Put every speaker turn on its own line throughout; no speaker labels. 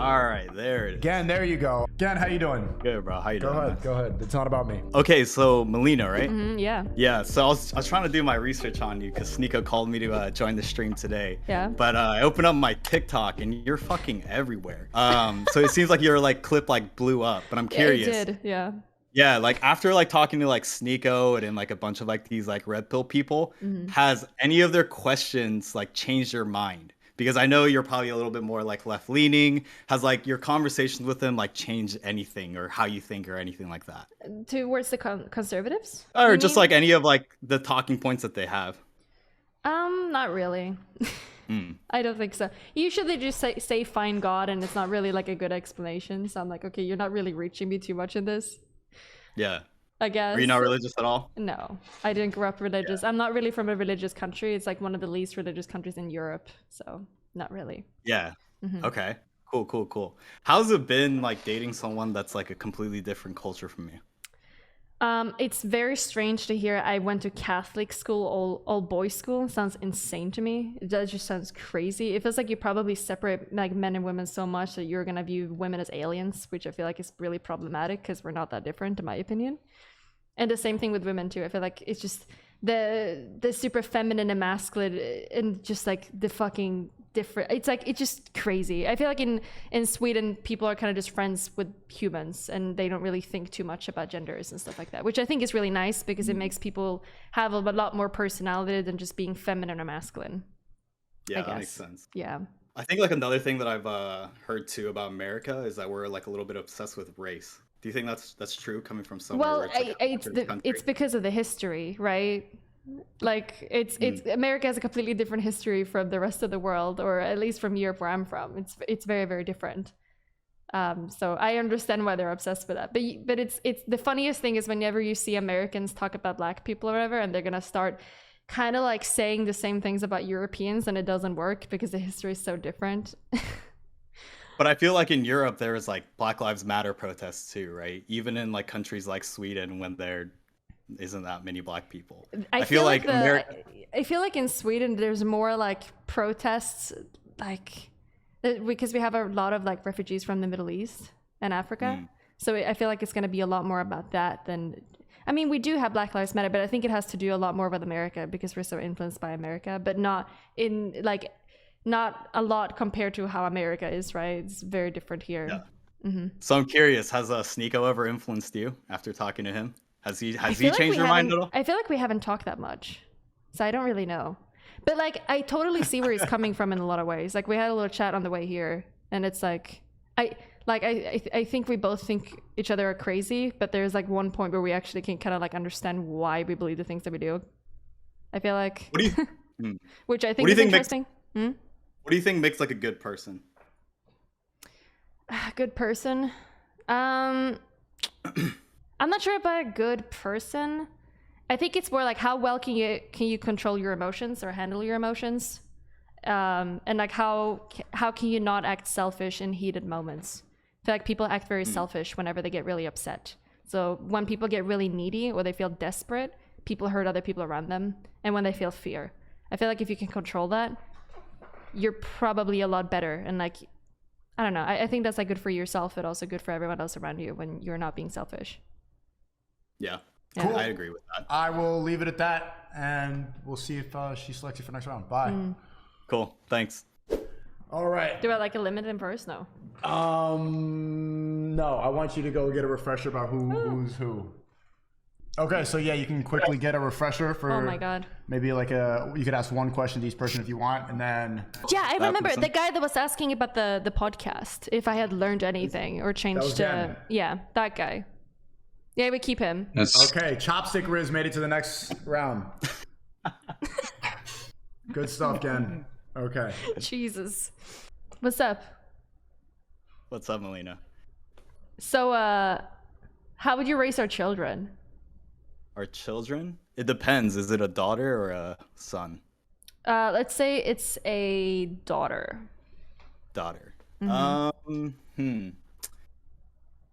All right, there it is.
Gan, there you go. Gan, how you doing?
Good, bro. How you doing?
Go ahead. It's not about me.
Okay, so Melina, right?
Yeah.
Yeah, so I was trying to do my research on you because Sneako called me to join the stream today.
Yeah.
But I opened up my TikTok and you're fucking everywhere. So it seems like your like clip like blew up, but I'm curious.
It did, yeah.
Yeah, like after like talking to like Sneako and like a bunch of like these like red pill people, has any of their questions like changed your mind? Because I know you're probably a little bit more like left leaning. Has like your conversations with them like changed anything or how you think or anything like that?
Towards the conservatives?
Or just like any of like the talking points that they have?
Not really. I don't think so. Usually they just say find God, and it's not really like a good explanation. So I'm like, okay, you're not really reaching me too much in this.
Yeah.
I guess.
Are you not religious at all?
No, I didn't grow up religious. Yeah. I'm not really from a religious country. It's like one of the least religious countries in Europe. So not really.
Yeah. Okay. Cool. How's it been like dating someone that's like a completely different culture from you?
It's very strange to hear. I went to Catholic school, all boys school. Sounds insane to me. That just sounds crazy. It feels like you probably separate like men and women so much that you're gonna view women as aliens, which I feel like is really problematic because we're not that different, in my opinion. And the same thing with women too. I feel like it's just the super feminine and masculine, and just like the fucking different. It's like it's just crazy. I feel like in Sweden people are kind of just friends with humans, and they don't really think too much about genders and stuff like that, which I think is really nice because it makes people have a lot more personality than just being feminine or masculine.
Yeah, that makes sense.
Yeah. I
think like another thing that I've heard too about America is that we're like a little bit obsessed with race. Do you think that's true coming from somewhere?
Well,
where
it's because of the history, right? Like it's America has a completely different history from the rest of the world, or at least from Europe where I'm from. It's very, very different. So I understand why they're obsessed with that. But it's the funniest thing is whenever you see Americans talk about black people or whatever, and they're gonna start kind of like saying the same things about Europeans, and it doesn't work because the history is so different.
But I feel like in Europe there is like Black Lives Matter protests too, right? Even in like countries like Sweden when there isn't that many black people. I feel like
I feel like in Sweden there's more like protests, like because we have a lot of like refugees from the Middle East and Africa. So I feel like it's going to be a lot more about that than. I mean, we do have Black Lives Matter, but I think it has to do a lot more with America because we're so influenced by America, but not in like. Not a lot compared to how America is, right? It's very different here. Yeah.
So I'm curious, has Sneako ever influenced you after talking to him? Has he changed your mind at all?
I feel like we haven't talked that much, so I don't really know. But like, I totally see where he's coming from in a lot of ways. Like we had a little chat on the way here, and it's like I think we both think each other are crazy, but there's like one point where we actually can kind of like understand why we believe the things that we do. I feel like,
what do you,
which I think is interesting.
What do you think makes like a good person?
A good person? I'm not sure about a good person. I think it's more like how well can you control your emotions or handle your emotions, and like how can you not act selfish in heated moments? I feel like people act very selfish whenever they get really upset. So when people get really needy or they feel desperate, people hurt other people around them, and when they feel fear, I feel like if you can control that, you're probably a lot better. And like, I don't know, I think that's like good for yourself, but also good for everyone else around you when you're not being selfish.
Yeah,
cool.
I agree with that.
I will leave it at that, and we'll see if she selects you for next round. Bye.
Cool, thanks.
All right.
Do I like a limit in first? No.
No, I want you to go get a refresher about who's who. Okay, so yeah, you can quickly get a refresher for.
Oh my god.
Maybe like you could ask one question to each person if you want, and then.
Yeah, I remember the guy that was asking about the podcast, if I had learned anything or changed. Yeah, that guy. Yeah, we keep him.
Okay, Chopstick Riz made it to the next round. Good stuff, Ken. Okay.
Jesus. What's up?
What's up, Melina?
So, how would you raise our children?
Our children? It depends. Is it a daughter or a son?
Let's say it's a daughter.
Daughter. I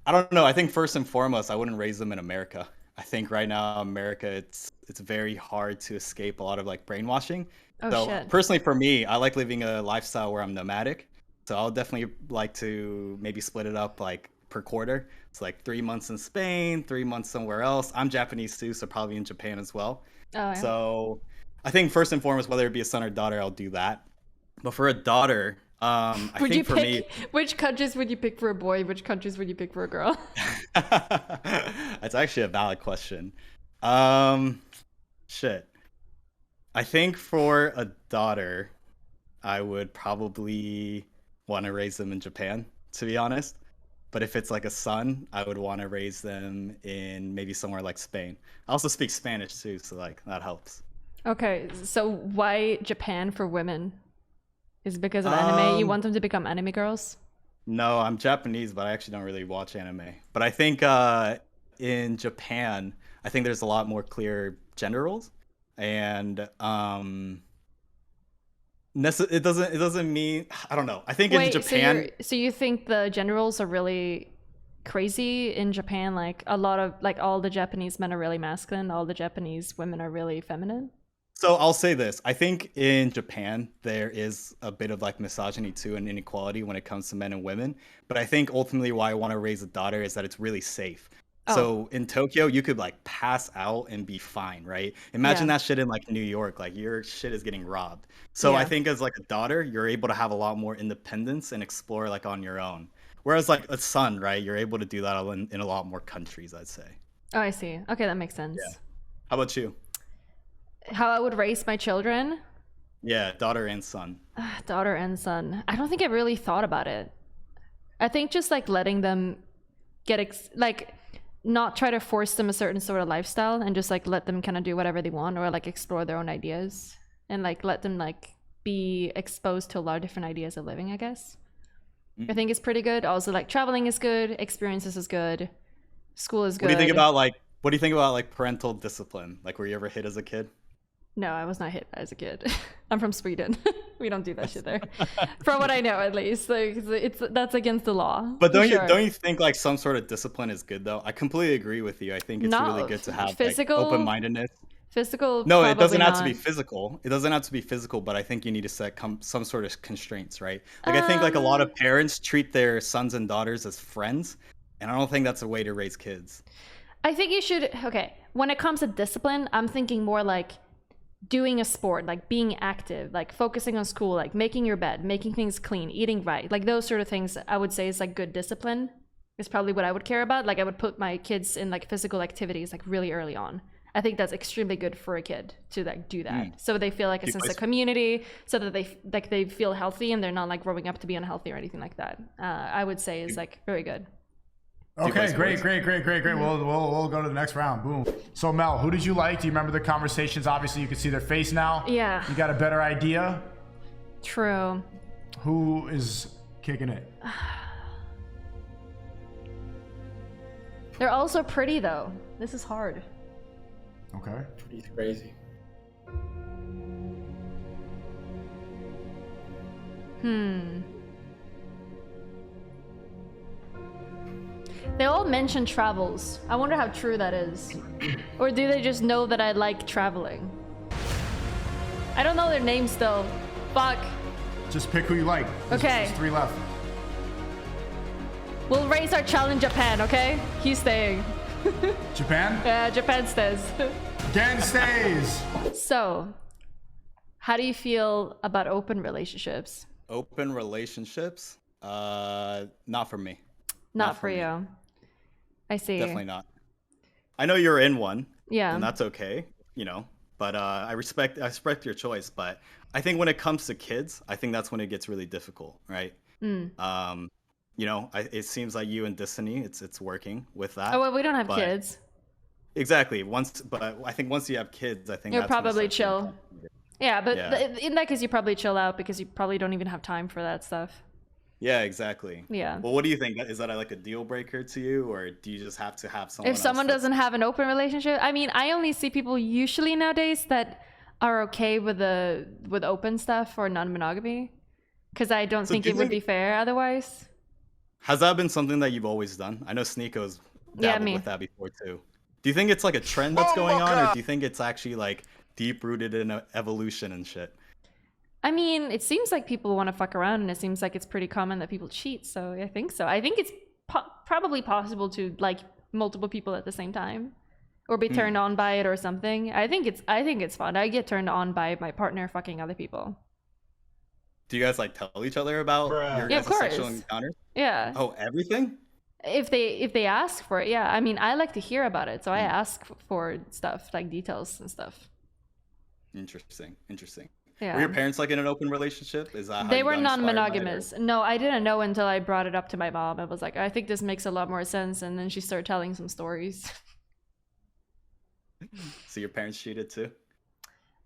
don't know. I think first and foremost, I wouldn't raise them in America. I think right now, America, it's very hard to escape a lot of like brainwashing.
Oh,
so
shit.
Personally for me, I like living a lifestyle where I'm nomadic. So I'll definitely like to maybe split it up like per quarter. It's like 3 months in Spain, 3 months somewhere else. I'm Japanese too, so probably in Japan as well.
Oh, yeah.
So I think first and foremost, whether it be a son or daughter, I'll do that. But for a daughter, I
Would you
think for
pick
me,
which countries would you pick for a boy? Which countries would you pick for a girl?
that's actually a valid question. Um, Shit. I think for a daughter, I would probably want to raise them in Japan, to be honest. But if it's like a son, I would want to raise them in maybe somewhere like Spain. I also speak Spanish too, so like that helps.
Okay, so why Japan for women? Is it because of anime? You want them to become anime girls?
No, I'm Japanese, but I actually don't really watch anime. But I think in Japan, I think there's a lot more clear gender roles, and it doesn't mean I don't know. I think in
Wait,
Japan,
so you think the gender roles are really crazy in Japan? Like a lot of like all the Japanese men are really masculine, all the Japanese women are really feminine?
so I'll say this. I think in Japan there is a bit of like misogyny too and inequality when it comes to men and women. But I think ultimately why I want to raise a daughter is that it's really safe.
Oh,
So in Tokyo, you could like pass out and be fine, right? Imagine
yeah.
that shit in like New York, like your shit is getting robbed. So I
Yeah.
think as like a daughter, you're able to have a lot more independence and explore like on your own. Whereas like a son, right? You're able to do that in a lot more countries, I'd say.
Oh, I see. Okay, that makes
Yeah.
sense.
How about you?
How I would raise my children?
Yeah, daughter and son.
Daughter and son. I don't think I really thought about it. I think just like letting them like not try to force them a certain sort of lifestyle and just like let them kind of do whatever they want or like explore their own ideas and like let them like be exposed to a lot of different ideas of living, I guess. I think it's pretty good. Also like traveling is good, experiences is good, school is
What do you think
good.
about like what do you think about like parental discipline? Like were you ever hit as a kid?
No, I was not hit as a kid. I'm from Sweden. We don't do that shit there. From what I know, at least, like it's that's against the law.
But
For
don't you
sure.
don't you think like some sort of discipline is good though? I completely agree with you. I think it's really
Not
good to have like
physical.
open-mindedness.
Physical,
No, it
probably
doesn't have to be
not.
physical. It doesn't have to be physical, but I think you need to set some sort of constraints, right? Like I think like a lot
Um,
of parents treat their sons and daughters as friends, and I don't think that's a way to raise kids.
I think you should. Okay, when it comes to discipline, I'm thinking more like doing a sport, like being active, like focusing on school, like making your bed, making things clean, eating right, like those sort of things. I would say is like good discipline. Is probably what I would care about. Like I would put my kids in like physical activities like really early on. I think that's extremely good for a kid to like do
Mm.
that, so they feel like a
Do you
sense
play
of community, so that they feel healthy and they're not like growing up to be unhealthy or anything like that. I would say is like very good.
Do you play
Okay, great,
sports?
great, great, great, great. We'll go to the next round. Boom. So Mel, who did you like? Do you remember the conversations? Obviously, you can see their face now.
Yeah,
You got a better idea.
true.
Who is kicking it?
They're also pretty though. This is hard.
Okay.
He's crazy.
They all mention travels. I wonder how true that is. Or do they just know that I like traveling? I don't know their names though. Fuck.
Just pick who you like.
Okay.
There's 3 left.
We'll raise our challenge Japan, okay? He's staying.
Japan?
Yeah, Japan stays.
Again stays.
So, how do you feel about open relationships?
Open relationships? Not for me.
Not
for
for
me.
you. I see.
Definitely not. I know you're in one,
Yeah.
and that's okay, you know. But I respect your choice. But I think when it comes to kids, I think that's when it gets really difficult, right? You know, it seems like you and Destiny, it's working with that.
Oh, well, we don't have
but
kids.
exactly. But I think once you have kids, I think
You're
that's when it
probably
starts getting
chill.
complicated.
Yeah, but
Yeah.
in that case, you probably chill out because you probably don't even have time for that stuff.
Yeah, exactly.
Yeah.
Well, what do you think? Is that like a deal breaker to you, or do you just have to have someone?
If someone
else
doesn't have an open relationship, I mean, I only see people usually nowadays that are okay with open stuff or non-monogamy, because I don't
So
think
do
it
you
would
think-
be fair otherwise.
Has that been something that you've always done? I know Sneako's
Yeah,
dabbled
me.
with that before too. Do you think it's like a trend that's going on, or do you think it's actually like deep rooted in evolution and shit?
I mean, it seems like people want to fuck around, and it seems like it's pretty common that people cheat. So I think so. I think it's probably possible to like multiple people at the same time, or be turned on by it or something. I think it's fun. I get turned on by my partner fucking other people.
Do you guys like tell each other about your
Yeah, of course.
sexual encounters?
Yeah.
Oh, everything?
If they ask for it, yeah. I mean, I like to hear about it, so I ask for stuff like details and stuff.
Interesting.
Yeah.
Were your parents like in an open relationship? Is that how
They
you
were
got inspired by it,
non-monogamous. No, I didn't know until I brought it up to my mom. I was like, I think this makes a lot more sense, and then she started telling some stories.
So your parents cheated too?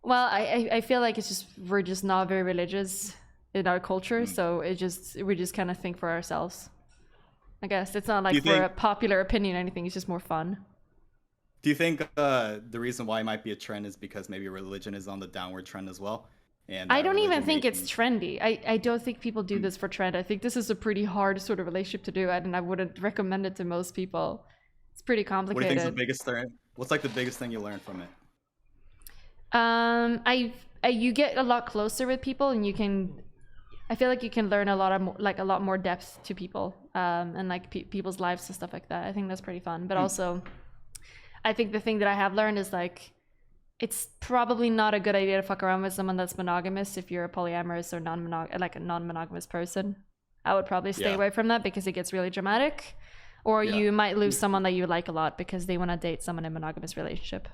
Well, I feel like it's just we're just not very religious in our culture, so we just kind of think for ourselves. I guess it's not like we're a popular opinion or anything. It's just more fun.
Do you think the reason why it might be a trend is because maybe religion is on the downward trend as well? And
I don't even think it's trendy. I don't think people do this for trend. I think this is a pretty hard sort of relationship to do, and I wouldn't recommend it to most people. It's pretty complicated.
What do you think is the biggest thing? What's like the biggest thing you learned from it?
You get a lot closer with people, and I feel like you can learn a lot more depth to people, and like people's lives and stuff like that. I think that's pretty fun. But also, I think the thing that I have learned is like, it's probably not a good idea to fuck around with someone that's monogamous if you're a polyamorous or a non-monogamous person. I would probably stay away from that because it gets really dramatic, or you might lose someone that you like a lot because they want to date someone in a monogamous relationship.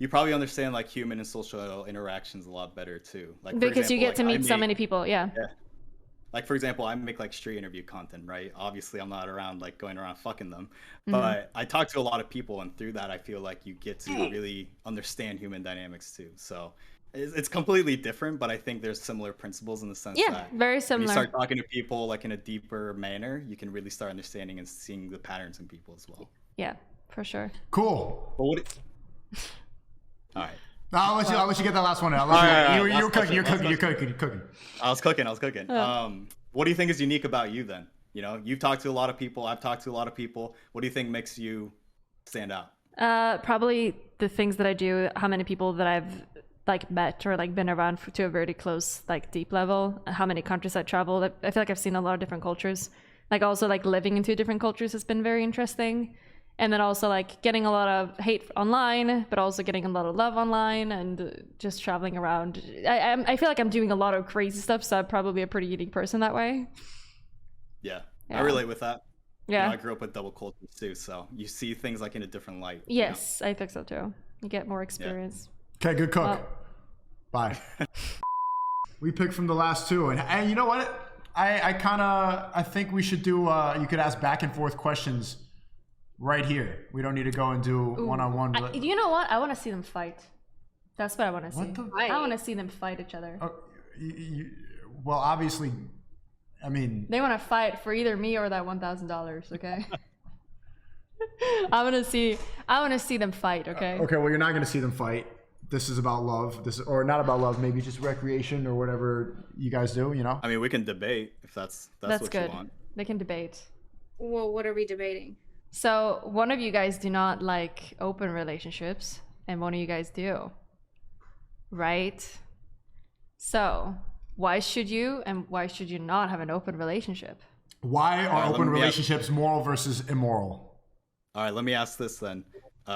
You probably understand like human and social interactions a lot better too. Like
because you get to meet so many people. Yeah.
Like for example, I make like street interview content, right? Obviously, I'm not around like going around fucking them, but I talk to a lot of people, and through that, I feel like you get to really understand human dynamics too. So it's completely different, but I think there's similar principles in the sense that
very similar.
When you start talking to people like in a deeper manner, you can really start understanding and seeing the patterns in people as well.
Yeah, for sure.
Cool.
But all right.
No, I'll let you get that last one. You're cooking.
I was cooking. What do you think is unique about you then? You know, you've talked to a lot of people. I've talked to a lot of people. What do you think makes you stand out?
Probably the things that I do, how many people that I've like met or like been around to a very close, like deep level, how many countries I traveled. I feel like I've seen a lot of different cultures. Like also like living in 2 different cultures has been very interesting. And then also like getting a lot of hate online, but also getting a lot of love online, and just traveling around. I feel like I'm doing a lot of crazy stuff, so I'm probably a pretty unique person that way.
Yeah. I relate with that.
Yeah.
You know, I grew up with double cultures too, so you see things like in a different light.
Yes, I think so too. You get more experience.
Okay, good cook. Bye. We picked from the last 2, and you know what? I think we should do. You could ask back and forth questions. Right here. We don't need to go and do one-on-one.
You know what? I want to see them fight. That's what I want to see. I want to see them fight each other.
Well, obviously, I mean...
They want to fight for either me or that $1,000, okay? I want to see them fight, okay?
Okay, well, you're not going to see them fight. This is about love. Or not about love, maybe just recreation or whatever you guys do, you know?
I mean, we can debate if that's what
good.
You want.
They can debate.
Well, what are we debating?
So one of you guys do not like open relationships, and one of you guys do, right? So why should you and why should you not have an open relationship?
Why are open relationships moral versus immoral?
All right, let me ask this then.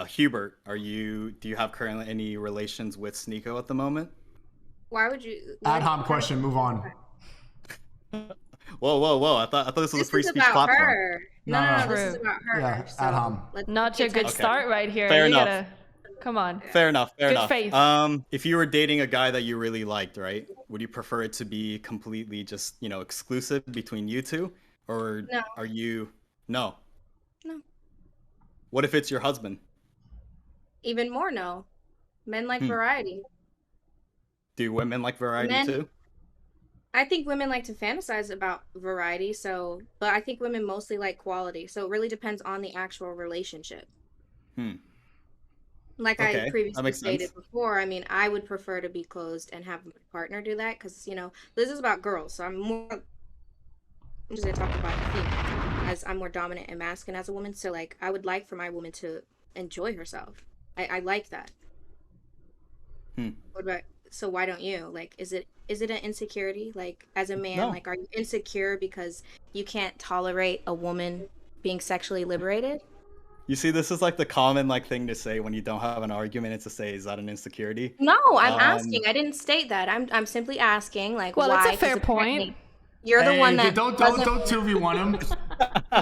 Hubert, do you have currently any relations with Sneako at the moment?
Why would you?
Ad hoc question. Move on.
Whoa! I thought this was a free speech platform.
Her. No, this is about her.
Yeah,
so
ad hoc.
Not your good start right here.
Fair enough.
Come on.
Fair enough.
Good faith.
If you were dating a guy that you really liked, right? Would you prefer it to be completely just, exclusive between you two? Or are you... No. What if it's your husband?
Even more no. Men like variety.
Do women like variety too?
I think women like to fantasize about variety, but I think women mostly like quality. So it really depends on the actual relationship. Like I previously stated before, I mean, I would prefer to be closed and have my partner do that because, this is about girls. So I'm just going to talk about female, as I'm more dominant and masculine as a woman. So, like, I would like for my woman to enjoy herself. I like that. What about... so why don't you? Like, is it an insecurity? Like, as a man,
No.
like, are you insecure because you can't tolerate a woman being sexually liberated?
You see, this is like the common like thing to say when you don't have an argument. It's to say, is that an insecurity?
No, I'm
Um,
asking. I didn't state that. I'm simply asking, like,
Well,
why?
it's a
'Cause
fair
apparently
point.
You're the one
Hey,
that
don't
doesn't.
2v1 him.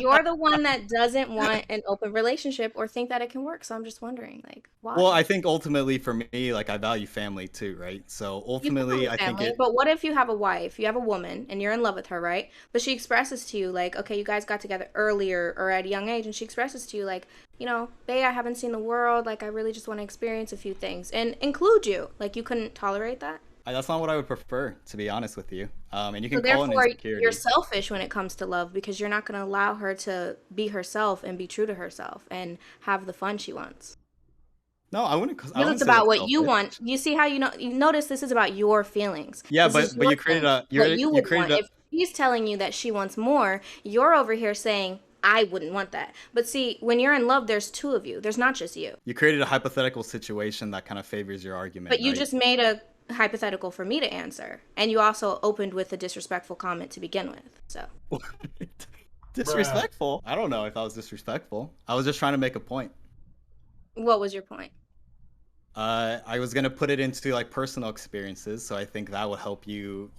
You're the one that doesn't want an open relationship or think that it can work. So I'm just wondering, like, why?
well, I think ultimately for me, like I value family too, right? So
You can
ultimately,
have
I think
family,
it.
but what if you have a wife, you have a woman, and you're in love with her, right? But she expresses to you, like, okay, you guys got together earlier or at a young age, and she expresses to you, like, babe, I haven't seen the world, like, I really just want to experience a few things, and include you. Like, you couldn't tolerate that?
That's not what I would prefer, to be honest with you. And you
So
can call it
therefore,
insecurity.
you're selfish when it comes to love because you're not going to allow her to be herself and be true to herself and have the fun she wants.
No, I wouldn't. I
Because
wouldn't
it's
say
about
that's
what you want.
selfish.
You see how you notice this is about your feelings.
Yeah,
This is
but
your
you created
thing,
a
what you
you
would
created
want.
a
If she's telling you that she wants more, you're over here saying, I wouldn't want that. But see, when you're in love, there's two of you. There's not just you.
you created a hypothetical situation that kind of favors your argument,
But you
right?
just made a hypothetical for me to answer. And you also opened with a disrespectful comment to begin with. So
Disrespectful. I don't know if I was disrespectful. I was just trying to make a point.
what was your point?
I was gonna put it into like personal experiences, so I think that would help you,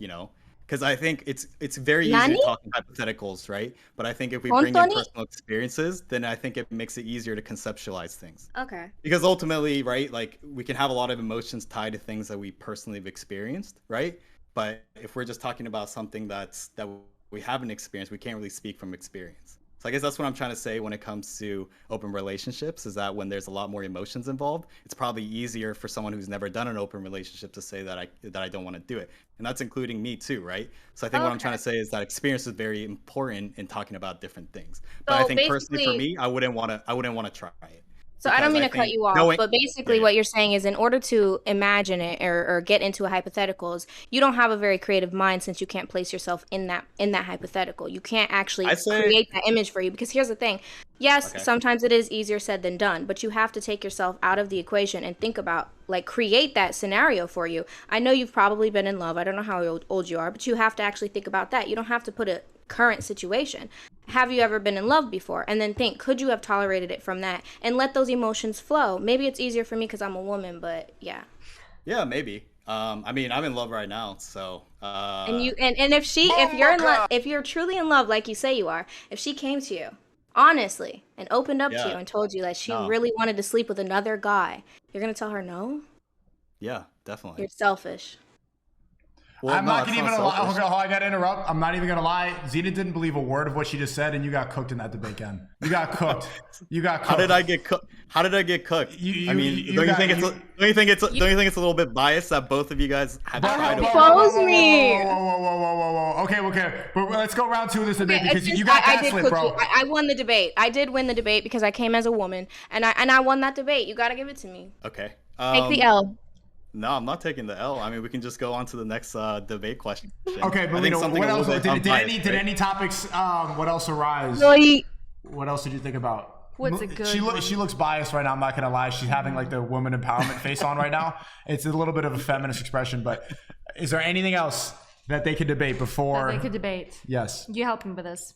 because I think it's very easy
Nani?
to talk in hypotheticals, right? But I think if we bring in
Hontoni?
personal experiences, then I think it makes it easier to conceptualize things.
Okay.
Because ultimately, right, like we can have a lot of emotions tied to things that we personally have experienced, right? But if we're just talking about something that we haven't experienced, we can't really speak from experience. So I guess that's what I'm trying to say when it comes to open relationships, is that when there's a lot more emotions involved, it's probably easier for someone who's never done an open relationship to say that I don't want to do it. And that's including me too, right? So I think what I'm trying to say is that experience is very important in talking about different things. But I
So
think personally for
basically,
me, I wouldn't want to try it.
so I don't
Because
mean
I
to cut
think
you off,
knowing
but
yeah,
basically
yeah.
what you're saying is in order to imagine it or get into a hypotheticals, you don't have a very creative mind since you can't place yourself in that hypothetical. You can't
I
actually
say
create that image for you because here's the thing. Yes,
okay.
sometimes it is easier said than done, but you have to take yourself out of the equation and think about like create that scenario for you. I know you've probably been in love. I don't know how old you are, but you have to actually think about that. You don't have to put a current situation. Have you ever been in love before? And then think, could you have tolerated it from that? And let those emotions flow. Maybe it's easier for me because I'm a woman, but yeah.
Yeah, maybe. I mean, I'm in love right now, so
And you and if you're in love, if you're truly in love like you say you are, if she came to you honestly and opened up to you
yeah,
and told you that she
no,
really wanted to sleep with another guy, you're gonna tell her no?
yeah, definitely.
You're selfish.
Well,
I'm
no,
not
that's
gonna
not
even lie.
selfish.
I gotta interrupt. I'm not even gonna lie. Zena didn't believe a word of what she just said, and you got cooked in that debate, Ken. You got cooked. You got cooked.
How did I get cooked? How did I get cooked? I mean, don't you think it's a little bit biased that both of you guys have tried to
Expose me.
Whoa. Okay. But let's go round two of this debate
Okay,
because
since
you got
I did
gaslit,
cook
bro.
you. I won the debate. I did win the debate because I came as a woman, and I won that debate. You gotta give it to me.
Okay.
Take the L.
No, I'm not taking the L. I mean, we can just go on to the next debate question.
Okay, but
I think something
what
a
else?
little bit unbiased,
Did
right?
any topics? What else arise?
Really?
What else did you think about?
What's a good one?
She looks biased right now. I'm not gonna lie. She's having like the woman empowerment face on right now. It's a little bit of a feminist expression, but is there anything else that they could debate before?
That they could debate.
Yes.
You help me with this.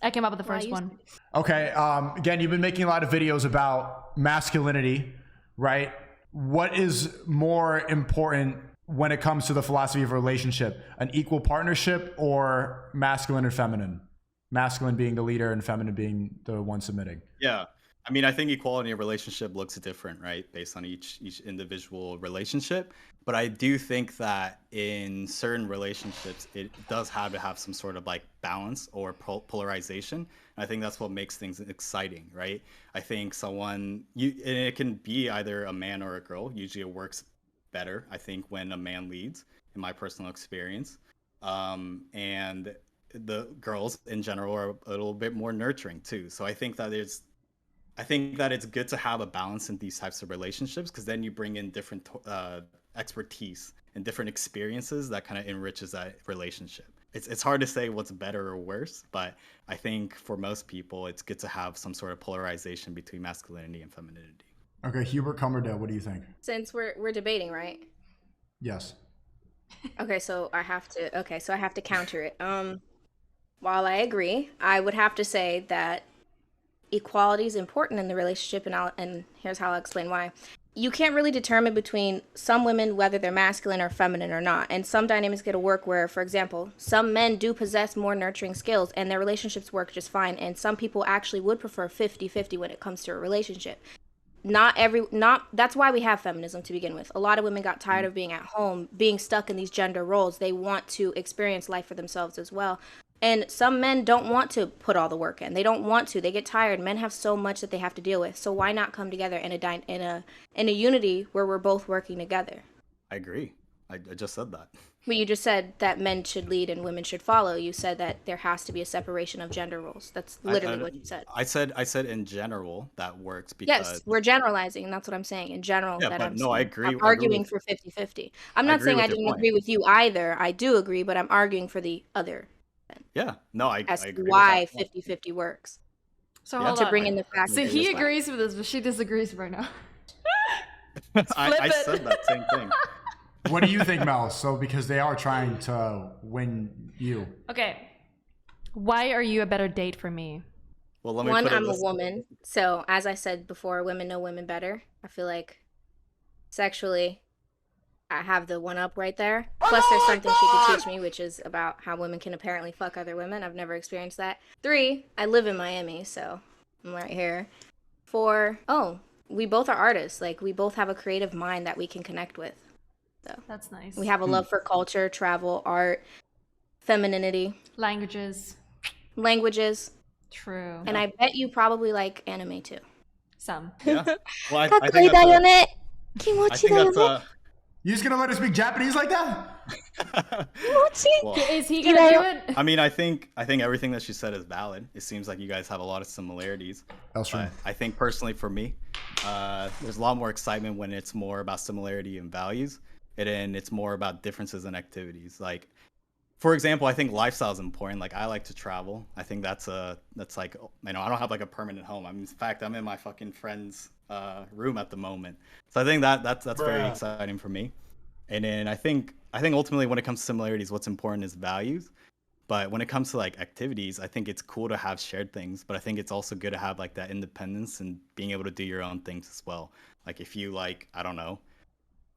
I came up with the first one.
Okay. Again, you've been making a lot of videos about masculinity, right? What is more important when it comes to the philosophy of a relationship? An equal partnership or masculine and feminine? Masculine being the leader and feminine being the one submitting.
Yeah. I mean, I think equality in a relationship looks different, right? Based on each individual relationship. But I do think that in certain relationships, it does have to have some sort of like balance or polarization. And I think that's what makes things exciting, right? I think and it can be either a man or a girl. Usually it works better, I think, when a man leads, in my personal experience. And the girls in general are a little bit more nurturing too. So I think that it's good to have a balance in these types of relationships because then you bring in different expertise and different experiences that kind of enriches that relationship. It's hard to say what's better or worse, but I think for most people, it's good to have some sort of polarization between masculinity and femininity.
Okay, Hubert Cummerdale, what do you think?
Since we're debating, right?
Yes.
Okay, so I have to counter it. While I agree, I would have to say that equality is important in the relationship, and here's how I'll explain why. You can't really determine between some women whether they're masculine or feminine or not, and some dynamics get to work where, for example, some men do possess more nurturing skills and their relationships work just fine, and some people actually would prefer 50-50 when it comes to a relationship. That's why we have feminism to begin with. A lot of women got tired of being at home, being stuck in these gender roles. They want to experience life for themselves as well. And some men don't want to put all the work in. They don't want to. They get tired. Men have so much that they have to deal with. So why not come together in a unity where we're both working together?
I agree. I just said that.
But you just said that men should lead and women should follow. You said that there has to be a separation of gender roles. That's literally what you said.
I said in general that works because
yes, we're generalizing. That's what I'm saying. In general,
yeah,
that
but no, I agree.
I'm arguing for 50-50. I'm not saying I didn't agree with you either. I do agree, but I'm arguing for the other.
Yeah, no, I
as
agree.
Why 50-50 works.
So hold
to
on.
bring in the fact.
So he agrees with us, but she disagrees right now.
I said that same thing.
What do you think, Mel? So because they are trying to win you.
Okay. Why are you a better date for me?
Well, let me
One,
put it
I'm a
this
woman. So as I said before, women know women better. I feel like sexually, I have the one up right there. Plus, there's something she could teach me, which is about how women can apparently fuck other women. I've never experienced that. 3, I live in Miami, so I'm right here. 4, we both are artists. Like, we both have a creative mind that we can connect with. So
that's nice.
We have a love for culture, travel, art, femininity.
Languages.
True.
And
I bet you probably like anime too.
Some.
Yeah. Well, I think that's
You just gonna let her speak Japanese like that?
Well, is he gonna do it?
I mean, I think everything that she said is valid. It seems like you guys have a lot of similarities.
That's true.
I think personally for me, there's a lot more excitement when it's more about similarity and values, and then it's more about differences in activities. Like, for example, I think lifestyle is important. Like, I like to travel. I think that's like, I don't have like a permanent home. In fact, I'm in my fucking friend's room at the moment. So I think that's very exciting for me. And then I think ultimately when it comes to similarities, what's important is values. But when it comes to like activities, I think it's cool to have shared things, but I think it's also good to have like that independence and being able to do your own things as well. Like if you like, I don't know,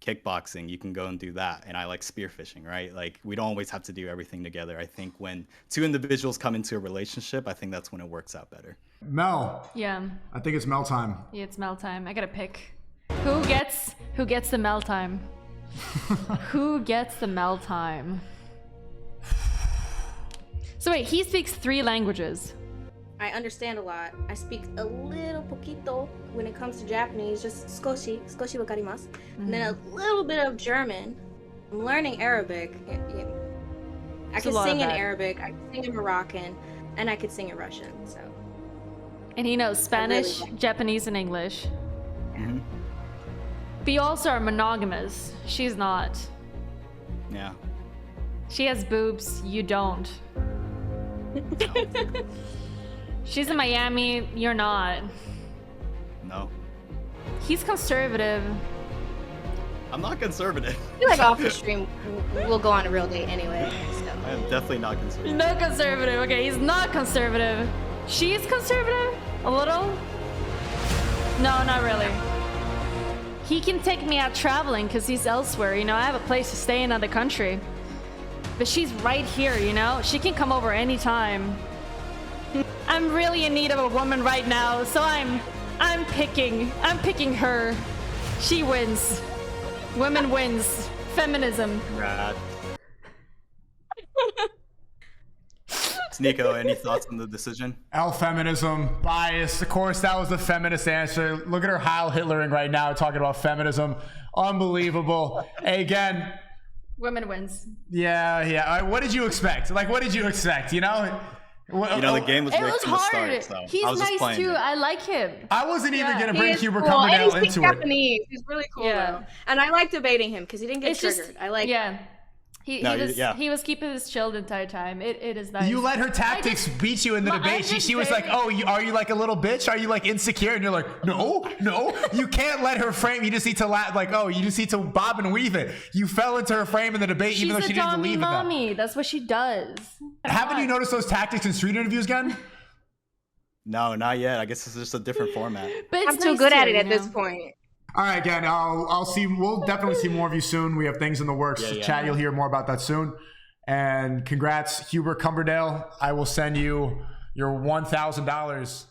kickboxing, you can go and do that. And I like spearfishing, right? Like we don't always have to do everything together. I think when two individuals come into a relationship, I think that's when it works out better.
Mel.
Yeah.
I think it's Mel time.
Yeah, it's Mel time. I gotta pick. Who gets the Mel time? Who gets the Mel time? So wait, he speaks 3 languages.
I understand a lot. I speak a little poquito when it comes to Japanese, just skoshi wakarimasu. And then a little bit of German. I'm learning Arabic. I can sing in Arabic, I can sing in Moroccan, and I could sing in Russian, so.
And he knows Spanish, Japanese, and English.
Mm-hmm.
But you also are monogamous. She's not.
Yeah.
She has boobs, you don't. She's in Miami, you're not.
No.
He's conservative.
I'm not conservative.
I feel like off the stream, we'll go on a real date anyway. So.
I am definitely not conservative.
No conservative. Okay, he's not conservative. She's conservative? A little? No, not really. He can take me out traveling because he's elsewhere. You know, I have a place to stay in another country. But she's right here, you know? She can come over anytime. I'm really in need of a woman right now, so I'm picking her. She wins. Women wins. Feminism.
Rad. Sneako, any thoughts on the decision?
Feminism, bias. Of course, that was the feminist answer. Look at her Heil Hitlering right now talking about feminism. Unbelievable. Again.
Women wins.
Yeah. What did you expect? Like, what did you expect? You know?
The game was rigged from the
hard.
start, so
He's
I was just
nice
playing
too.
it.
I like him.
I wasn't even gonna bring Huber
cool.
Cummerdale
into
it.
Japanese. He's really cool though. And I like debating him because he didn't get triggered. I like.
Yeah. He was keeping his chill the entire time. It is nice.
You let her tactics beat you in the debate. She was like, "Oh, are you like a little bitch? Are you like insecure?" And you're like, "No. You can't let her frame. You just need to like, oh, you just need to bob and weave it." You fell into her frame in the debate, even though she didn't believe in that.
Mommy. That's what she does.
Haven't you noticed those tactics in street interviews, Gun?
No, not yet. I guess it's just a different format.
But
I'm too good at it at this point.
All right, again, I'll see. We'll definitely see more of you soon. We have things in the works. Chat, you'll hear more about that soon. And congrats, Hubert Cumberdale. I will send you your $1,000